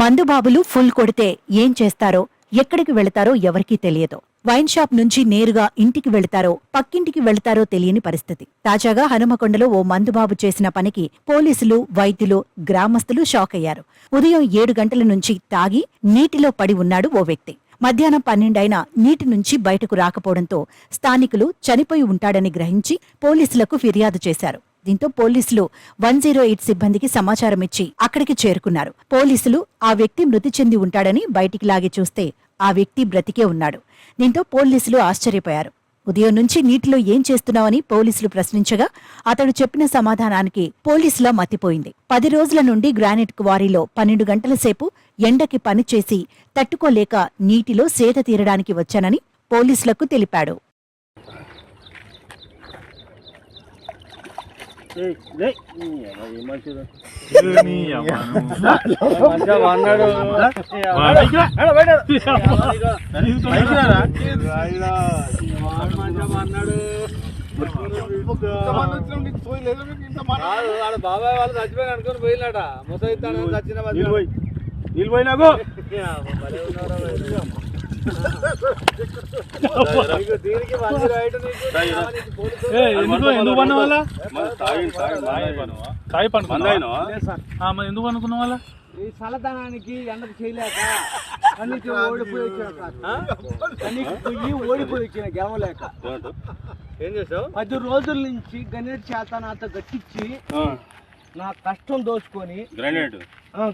మందుబాబులు full కొడితే ఏం చేస్తారో, ఎక్కడికి వెళతారో ఎవరికీ తెలియదు. వైన్ షాప్ నుంచి నేరుగా ఇంటికి వెళతారో, పక్కింటికి వెళతారో తెలియని పరిస్థితి. తాజాగా హనుమకొండలో ఓ మందుబాబు చేసిన పనికి పోలీసులు, వైద్యులు, గ్రామస్తులు షాక్ అయ్యారు. ఉదయం 7 గంటల నుంచి తాగి నీటిలో పడి ఉన్నాడు ఓ వ్యక్తి. మధ్యాహ్నం 12 అయినా నీటి నుంచి బయటకు రాకపోవడంతో స్థానికులు చనిపోయి ఉంటాడని గ్రహించి పోలీసులకు ఫిర్యాదు చేశారు. దీంతో పోలీసులు 108 సిబ్బందికి సమాచారం ఇచ్చి అక్కడికి చేరుకున్నారు. పోలీసులు ఆ వ్యక్తి మృతి చెంది ఉంటాడని బయటికి లాగి చూస్తే ఆ వ్యక్తి బ్రతికే ఉన్నాడు. దీంతో పోలీసులు ఆశ్చర్యపోయారు. ఉదయం నుంచి నీటిలో ఏం చేస్తున్నావని పోలీసులు ప్రశ్నించగా అతడు చెప్పిన సమాధానానికి పోలీసుల మతిపోయింది. 10 రోజుల నుండి గ్రానైట్ క్వారీలో 12 గంటల సేపు ఎండకి పనిచేసి తట్టుకోలేక నీటిలో సేద తీరడానికి వచ్చానని పోలీసులకు తెలిపాడు. బాబాయ్ వాళ్ళు చచ్చిపోయిన అనుకుని పోయినట ముసైతాను చచ్చిన ఎందుకు అనుకున్న వాళ్ళ ఈ చల్లదనానికి ఎండకు చేయలేక కన్నీకి ఓడిపోయి వచ్చిన గెలవలేక ఏం చేసావు? 10 రోజుల నుంచి గణేట్ చేత నాతో గట్టించి నా కష్టం దోచుకొని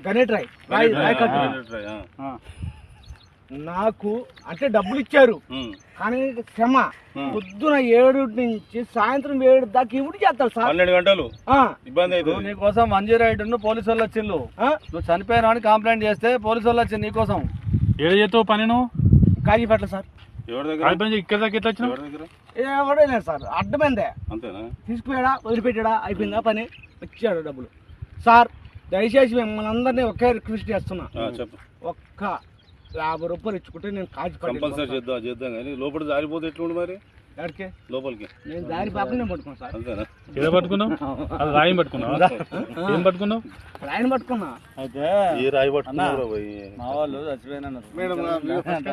గణేట్ రాయ్ నాకు అంటే డబ్బులు ఇచ్చారు కానీ క్షమ పొద్దున 7 నుంచి సాయంత్రం 7 దాకా ఇవి చేస్తారు సార్. 12 గంటలు ఇబ్బంది అవుతుంది. నీకోసం 108 పోలీసు వాళ్ళు వచ్చిండు. నువ్వు చనిపోయినా అని కంప్లైంట్ చేస్తే పోలీసు వాళ్ళు వచ్చింది నీకోసం. ఏడు చేస్తావు పని నువ్వు? కాజీపేటలో సార్. ఎవరి దగ్గర? ఇక్కడ దాకా ఎట్లా వచ్చినావు? ఎవడే లేదు సార్, అడ్డమైందే. అంతేనా? తీసుకుపోయాడా, వదిలిపెట్టాడా, అయిపోయిందా పని, వచ్చాడు డబ్బులు. సార్ దయచేసి మిమ్మల్ని అందరినీ ఒకే రిక్వెస్ట్ చేస్తున్నా, ఒక్క 50 రూపాయలు ఇచ్చుకుంటే నేను కంపల్సరీ చేద్దాం కానీ లోపల జారిపోతే ఎట్లుండి మరి ఎక్కడికి లోపలికి నేను దారి పాపనే పట్టుకున్నాను సార్. అంతేనా? ఏదో పట్టుకున్నావు? అది రాయి పట్టుకున్నావు? ఏం పట్టుకున్నావు? రాయిని పట్టుకున్నా. అయితే ఏ రాయి పట్టుకున్నా? మా వాళ్ళు చచ్చిపోయినా